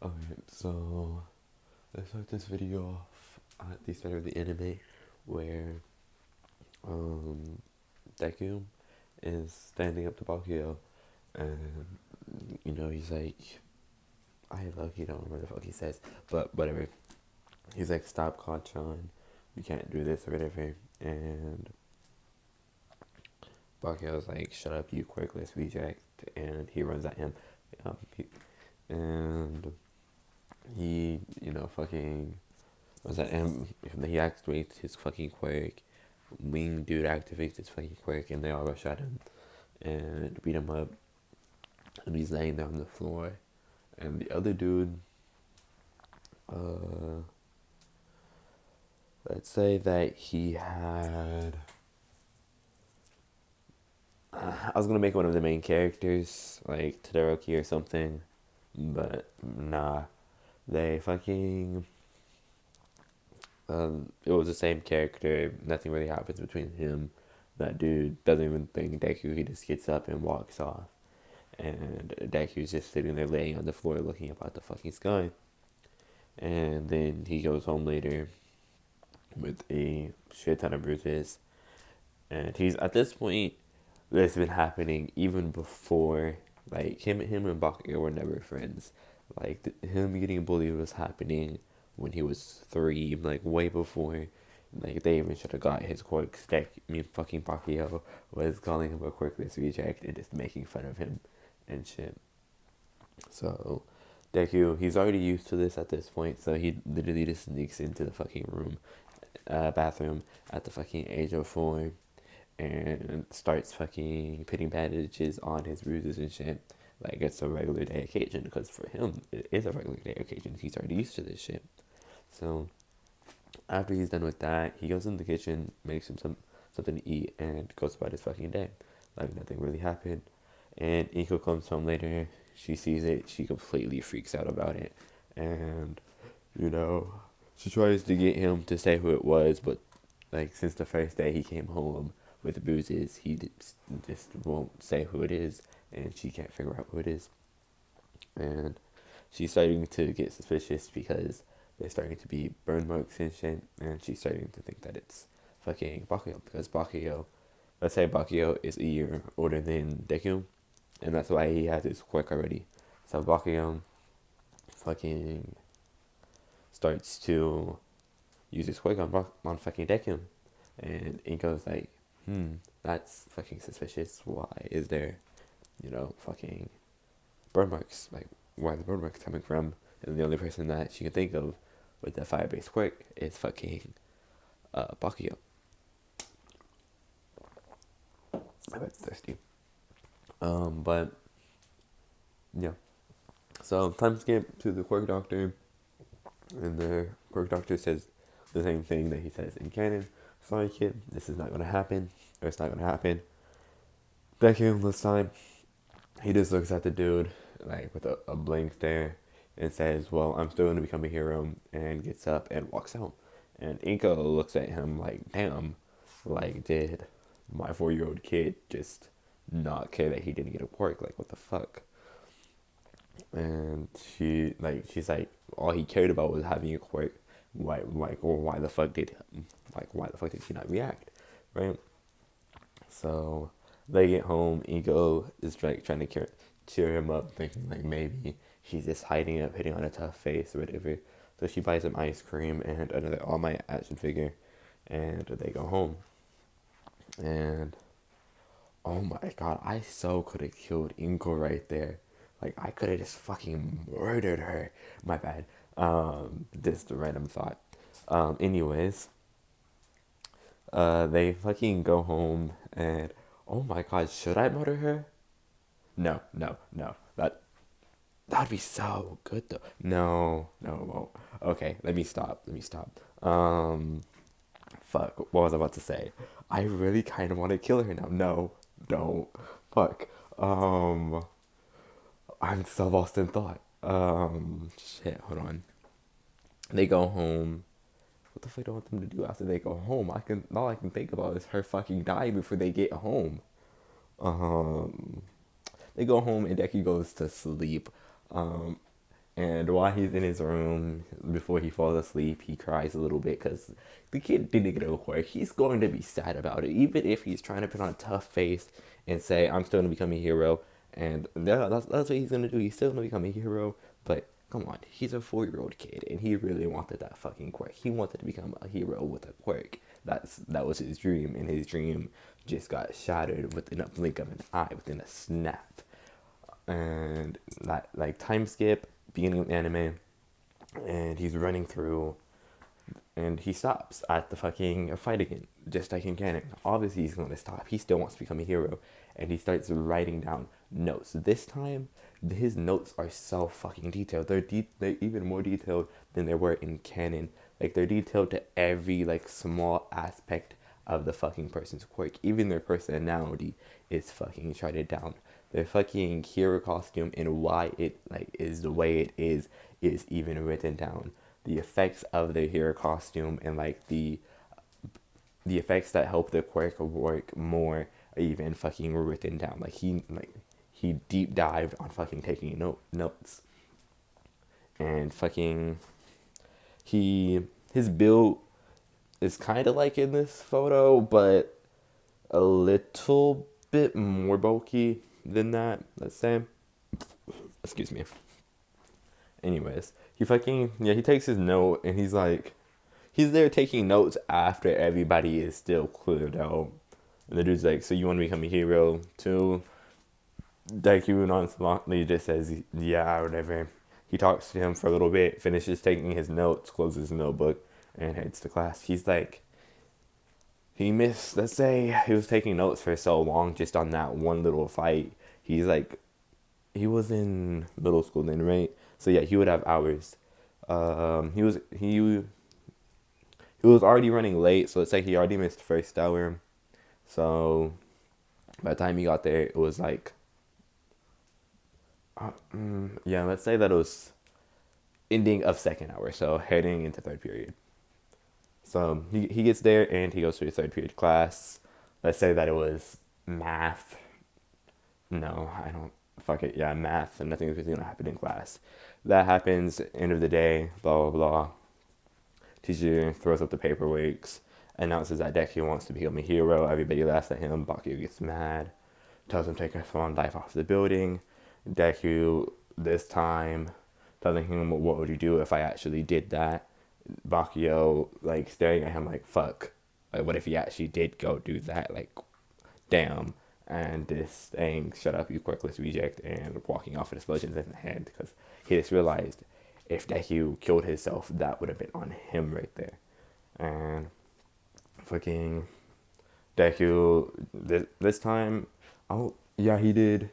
Okay, so let's start this video off at the start of the anime where um Deku is standing up to Bakio and he's like I love you don't remember the fuck he says, but whatever. He's like, stop Kanchan, you can't do this or whatever, and Bakio's like, shut up you quirkless reject, and he runs at him. um, he, and he fucking was at him. He activates his fucking quirk. Wing dude activates his fucking quirk, and they all rush at him and beat him up. And he's laying there on the floor. And the other dude, uh, let's say that he had. I was gonna make one of the main characters, like Todoroki or something, but nah. They fucking. It was the same character. Nothing really happens between him. That dude doesn't even think Deku. He just gets up and walks off. And Deku's just sitting there laying on the floor looking up at the fucking sky. And then he goes home later with a shit ton of bruises. And he's at this point, this has been happening even before. Like him and Bakugo were never friends. Like him getting bullied was happening when he was 3, like way before. Like they even should have got his quirks. Fucking Bakugo was calling him a quirkless reject and just making fun of him and shit. So Deku, he's already used to this at this point, so he literally just sneaks into the fucking bathroom at the fucking age of 4 and starts fucking putting bandages on his bruises and shit. Like it's a regular day occasion, because for him, it is a regular day occasion. He's already used to this shit. So after he's done with that, he goes in the kitchen, makes him something to eat, and goes about his fucking day. Like nothing really happened. And Inko comes home later. She sees it. She completely freaks out about it. And, you know, she tries to get him to say who it was. But, like, since the first day he came home with bruises, he just won't say who it is. And she can't figure out who it is. And she's starting to get suspicious because there's starting to be burn marks and shit. And she's starting to think that it's fucking Bakugo. Because Bakugo, let's say Bakugo is a year older than Deku, and that's why he has his quirk already. So Bakugo fucking starts to use his quirk on fucking Deku, and Inko's like, that's fucking suspicious. Why is there, fucking burn marks? Like, where are the burn marks coming from? And the only person that she can think of with the fire-based quirk is fucking Bakugo. I'm thirsty. But yeah. So time skip to the quirk doctor, and the quirk doctor says the same thing that he says in canon. Sorry, kid, this is not gonna happen, or it's not gonna happen. Deku this time, he just looks at the dude like with a blank stare and says, "Well, I'm still gonna become a hero," and gets up and walks out. And Inko looks at him like, "Damn, like did my 4-year-old kid just not care that he didn't get a quirk? Like what the fuck?" And she's like, all he cared about was having a quirk. Why the fuck did he not react, right? So they get home. Ego is like trying to cheer him up, thinking like maybe he's just hiding up, hitting on a tough face or whatever. So she buys him ice cream and another All Might action figure, and they go home. And oh my god, I so could have killed Inko right there. Like I could have just fucking murdered her. My bad. Just a random thought. Anyways, they fucking go home and oh my god, should I murder her? No, no, no. That'd be so good though. No, no, it won't. Okay, let me stop. Fuck. What was I about to say? I really kind of want to kill her now. No, don't. Fuck. Um, I'm so lost in thought. Shit. Hold on. They go home. What the fuck do I want them to do after they go home? All I can think about is her fucking die before they get home. Um, they go home and Deki goes to sleep. Um, And while he's in his room, before he falls asleep, he cries a little bit because the kid didn't get a quirk. He's going to be sad about it, even if he's trying to put on a tough face and say, "I'm still gonna become a hero." And that's what he's gonna do. He's still gonna become a hero. But come on, he's a 4-year-old kid, and he really wanted that fucking quirk. He wanted to become a hero with a quirk. That was his dream, and his dream just got shattered within a blink of an eye, within a snap. And that like time skip beginning of anime, and he's running through, and he stops at the fucking fight again, just like in canon. Obviously, he's going to stop. He still wants to become a hero, and he starts writing down notes. This time, his notes are so fucking detailed. They're even more detailed than they were in canon. Like, they're detailed to every like small aspect of the fucking person's quirk. Even their personality is fucking charted down. Their fucking hero costume and why it like is the way it is even written down. The effects of the hero costume and like the effects that help the quirk work more are even fucking written down. He deep dived on fucking taking notes. And fucking his build is kind of like in this photo, but a little bit more bulky than that, let's say. Excuse me. Anyways, he takes his note, and he's there taking notes after everybody is still cleared out. And the dude's like, "So you want to become a hero too?" Deku nonchalantly just says, "Yeah, whatever." He talks to him for a little bit, finishes taking his notes, closes the notebook, and heads to class. He's like, let's say he was taking notes for so long just on that one little fight. He's like, he was in middle school then, right? So yeah, he would have hours. He was already running late, so let's say he already missed the first hour. So by the time he got there, it was like, yeah, let's say that it was ending of second hour, so heading into third period. So he gets there and he goes to his third period class. Let's say that it was math. No, I don't. Fuck it. Yeah, math, and nothing is really gonna happen in class. That happens. End of the day. Blah blah blah. Teacher throws up the paperworks. Announces that Deku wants to become a hero. Everybody laughs at him. Bakugo gets mad. Tells him to take a phone life off the building. Deku this time telling him, "What would you do if I actually did that?" Bakugo like staring at him like, "Fuck. Like, what if he actually did go do that? Like, damn." And this saying, "Shut up, you quirkless reject," and walking off with explosions in the head, because he just realized if Deku killed himself, that would have been on him right there. And fucking Deku this time, oh yeah, he did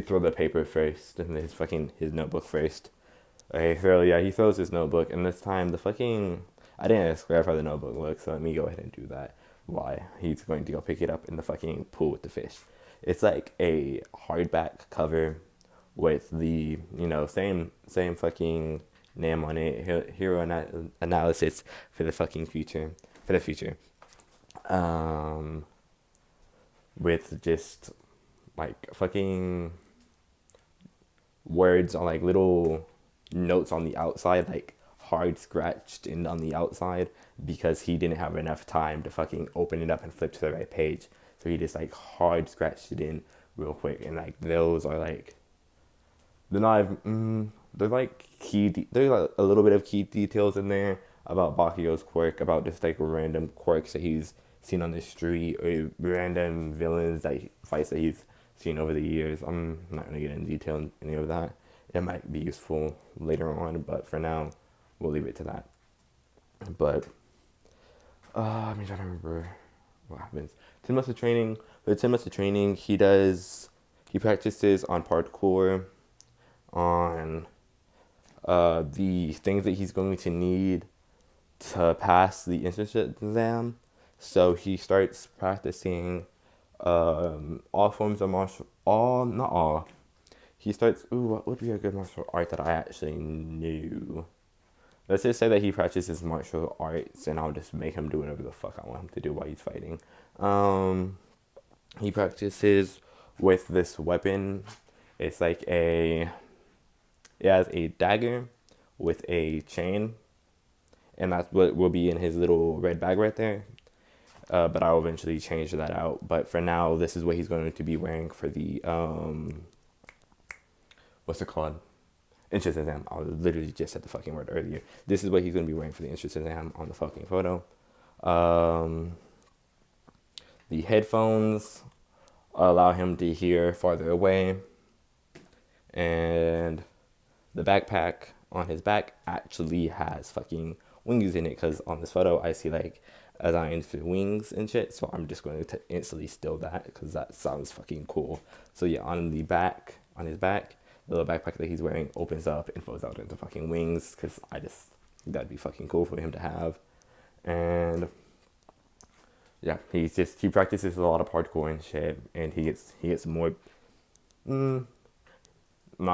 throw the paper first and his notebook first. Okay, so yeah, he throws his notebook, and this time I didn't ask how the notebook looks, so let me go ahead and do that. Why? He's going to go pick it up in the fucking pool with the fish. It's like a hardback cover with the, same fucking name on it. Hero analysis for the fucking future. For the future. With just like fucking words on like little notes on the outside, like hard scratched in on the outside, because he didn't have enough time to fucking open it up and flip to the right page. So he just like hard scratched it in real quick, and like those are like, they're not even, they're like there's like a little bit of key details in there about Bakugo's quirk, about just like random quirks that he's seen on the street, or random villains fights that he's seen over the years. I'm not gonna get into detail in any of that. It might be useful later on, but for now, we'll leave it to that. But I'm trying to remember what happens. 10 months of training. For 10 months of training, he practices on parkour, on the things that he's going to need to pass the internship exam. So he starts practicing all forms of not all. He starts, what would be a good martial art that I actually knew? Let's just say that he practices martial arts, and I'll just make him do whatever the fuck I want him to do while he's fighting. He practices with this weapon. It's It has a dagger with a chain, and that's what will be in his little red bag right there. But I'll eventually change that out. But for now, this is what he's going to be wearing for the what's it called? Entrance exam. I literally just said the fucking word earlier. This is what he's going to be wearing for the entrance exam on the fucking photo. Um, the headphones allow him to hear farther away, and the backpack on his back actually has fucking wings in it, because on this photo I see like designs for wings and shit, so I'm just going to instantly steal that because that sounds fucking cool. So yeah, on the back, on his back, the little backpack that he's wearing opens up and folds out into fucking wings, because I just, that'd be fucking cool for him to have. And yeah, he practices a lot of parkour and shit, and he gets more, not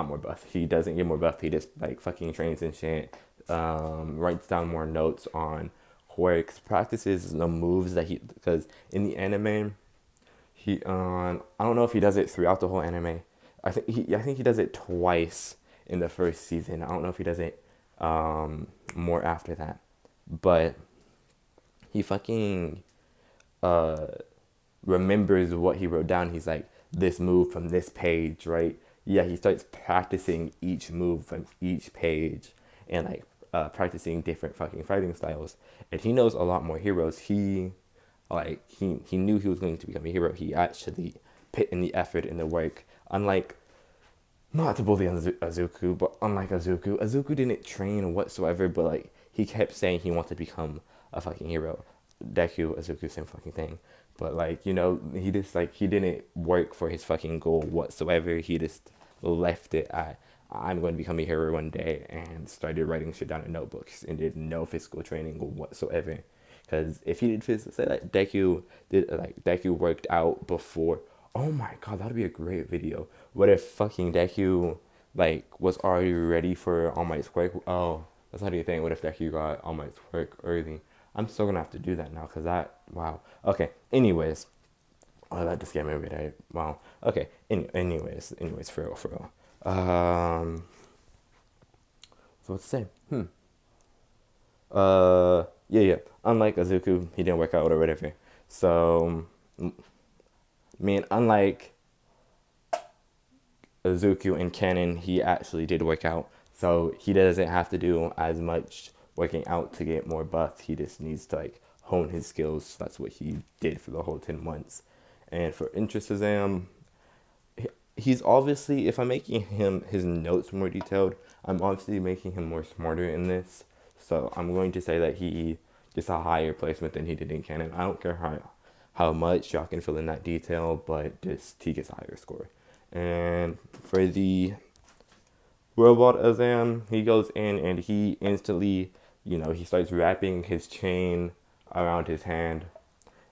more buff. He doesn't get more buff. He just like fucking trains and shit. Writes down more notes on quirks, practices the moves that because in the anime, I don't know if he does it throughout the whole anime. I think he does it twice in the first season. I don't know if he does it more after that, but he fucking remembers what he wrote down. He's like, this move from this page, right? Yeah, he starts practicing each move from each page, and like practicing different fucking fighting styles. And he knows a lot more heroes. He knew he was going to become a hero. He actually put in the effort and the work. Unlike, not to bully Azuku, but unlike Azuku didn't train whatsoever, but like he kept saying he wanted to become a fucking hero. Deku, Azuku, same fucking thing. But like, you know, he just like, he didn't work for his fucking goal whatsoever. He just left it at, I'm going to become a hero one day, and started writing shit down in notebooks and did no physical training whatsoever. Because if he did physical, say like Deku worked out before. Oh my god, that'd be a great video. What if fucking Deku like was already ready for All Might's work? Oh, that's not anything. What if Deku got All Might's work early? I'm still gonna have to do that now, because wow. Okay. Anyways, oh, that just gave me a bit. Wow. Okay. Anyways, for real. So what to say? Yeah. Unlike Azuku, he didn't work out or whatever. So, I mean, unlike Azuku and Canon, he actually did work out. So he doesn't have to do as much working out to get more buff. He just needs to like hone his skills. That's what he did for the whole 10 months. And for Interest Exam, he's obviously, if I'm making him his notes more detailed, I'm obviously making him more smarter in this. So I'm going to say that he gets a higher placement than he did in Canon. I don't care how much y'all can fill in that detail, but just he gets a higher score. And for the robot exam, he goes in and he instantly, he starts wrapping his chain around his hand.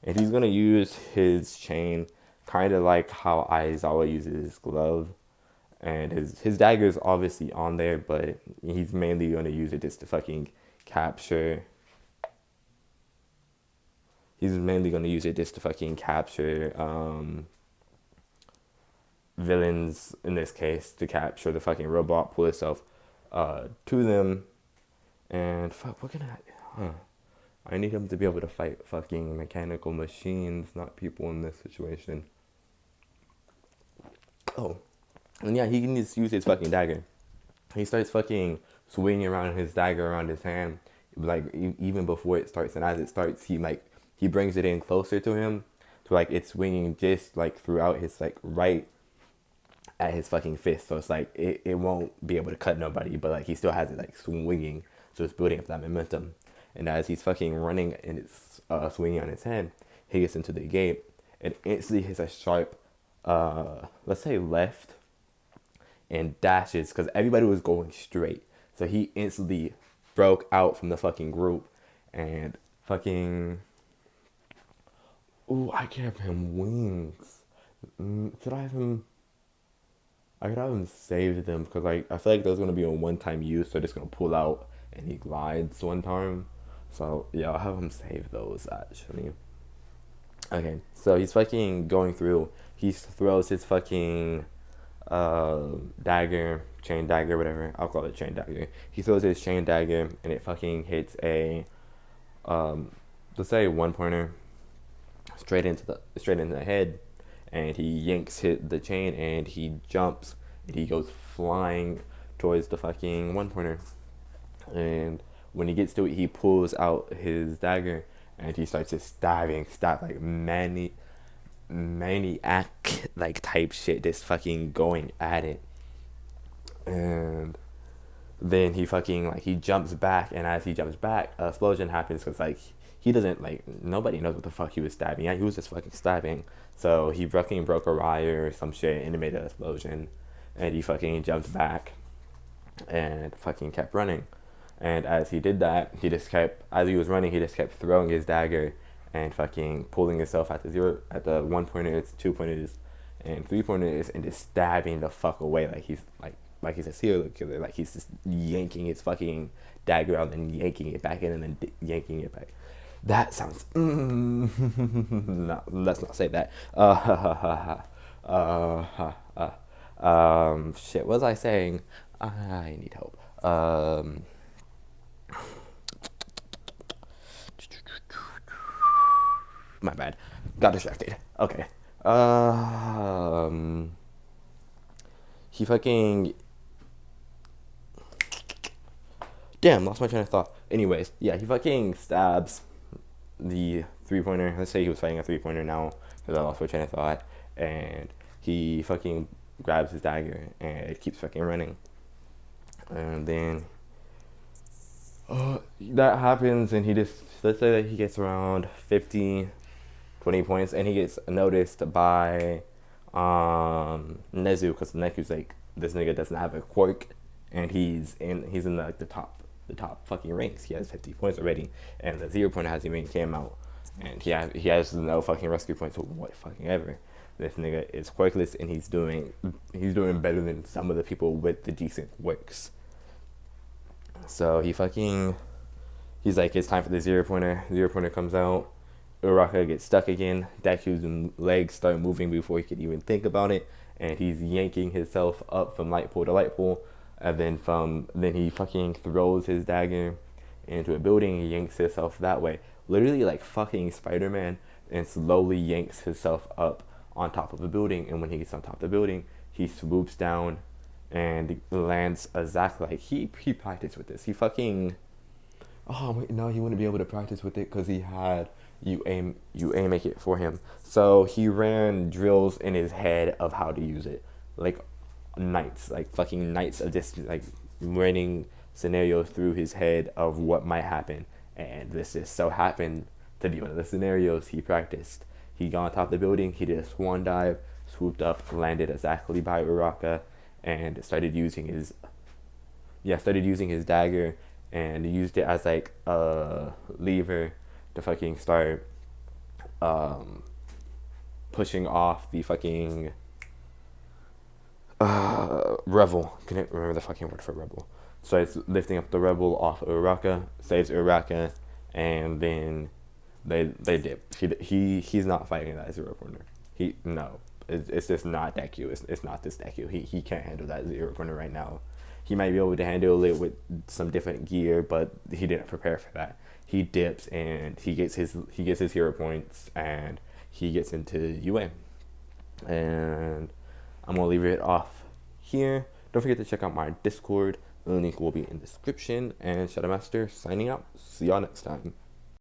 And he's going to use his chain kind of like how Aizawa uses his glove. And his dagger is obviously on there, but he's mainly going to use it just to fucking capture. He's mainly going to use it just to fucking capture villains, in this case, to capture the fucking robot, pull itself to them. And fuck, what can I need him to be able to fight fucking mechanical machines, not people in this situation. Oh, and yeah, he can just use his fucking dagger. He starts fucking swinging around his dagger around his hand, like even before it starts. And as it starts, he brings it in closer to him, to like it's swinging just like throughout his like right at his fucking fist. So it's like it won't be able to cut nobody, but like he still has it like swinging, so it's building up that momentum. And as he's fucking running and it's swinging on his head, he gets into the gate and instantly hits a sharp, let's say left, and dashes, because everybody was going straight. So he instantly broke out from the fucking group and fucking... Ooh, I can have him wings. Should I have him... I could have him save them, because like I feel like there's going to be a one-time use, so just going to pull out and he glides one time. So yeah, I'll have him save those actually. Okay, so he's fucking going through. He throws his fucking dagger chain dagger, whatever. I'll call it chain dagger. He throws his chain dagger, and it fucking hits a, let's say 1-pointer, straight into the head, and he yanks the chain, and he jumps, and he goes flying towards the fucking 1-pointer. And when he gets to it, he pulls out his dagger, and he starts just stab like maniac like type shit, just fucking going at it. And then he fucking like he jumps back, and as he jumps back, an explosion happens because like he doesn't like nobody knows what the fuck he was stabbing. Yeah, he was just fucking stabbing. So he fucking broke a wire or some shit, and it made an explosion. And he fucking jumped back, and fucking kept running. And as he did that, as he was running, he just kept throwing his dagger and fucking pulling himself at the 1-pointers, 2-pointers, and 3-pointers, and just stabbing the fuck away like he's a serial killer. Like he's just yanking his fucking dagger out and yanking it back in and then yanking it back. That sounds. No, let's not say that. Shit. What was I saying? I need help. My bad. Got distracted. Okay. He fucking. Damn, lost my train of thought. Anyways, yeah, he fucking stabs the 3-pointer. Let's say he was fighting a 3-pointer now, because I lost my train of thought. And he fucking grabs his dagger and it keeps fucking running. And then that happens, and let's say that he gets around 20 points, and he gets noticed by Nezu, because Neku's like, this nigga doesn't have a quirk, and he's in the top fucking ranks. He has 50 points already, and the 0-pointer hasn't even came out, and he has no fucking rescue points or what fucking ever. This nigga is quirkless, and he's doing better than some of the people with the decent quirks. So he's like, it's time for the 0-pointer. 0-pointer comes out. Uraka gets stuck again. Deku's legs start moving before he could even think about it, and he's yanking himself up from light pole to light pole, and then he fucking throws his dagger into a building and yanks himself that way, literally like fucking Spider-Man, and slowly yanks himself up on top of a building. And when he gets on top of the building, he swoops down and lands exactly like he practiced with this. He fucking he wouldn't be able to practice with it because he had you aim make it for him. So he ran drills in his head of how to use it, like nights of just like running scenarios through his head of what might happen. And this just so happened to be one of the scenarios he practiced. He got on top of the building, he did a swan dive, swooped up, landed exactly by Uraka, and started using his dagger, and used it as like a lever to fucking start pushing off the fucking rebel. Can't remember the fucking word for rebel. Starts lifting up the rebel off Uraka, saves Uraka, and then they dip. He's not fighting that 0-pointer. It's just not Deku. It's not this Deku. He can't handle that 0-pointer right now. He might be able to handle it with some different gear, but he didn't prepare for that. He dips and he gets his 0 points, and he gets into UA. And I'm gonna leave it off here. Don't forget to check out my Discord. The link will be in the description. And Shadow Master signing out. See y'all next time.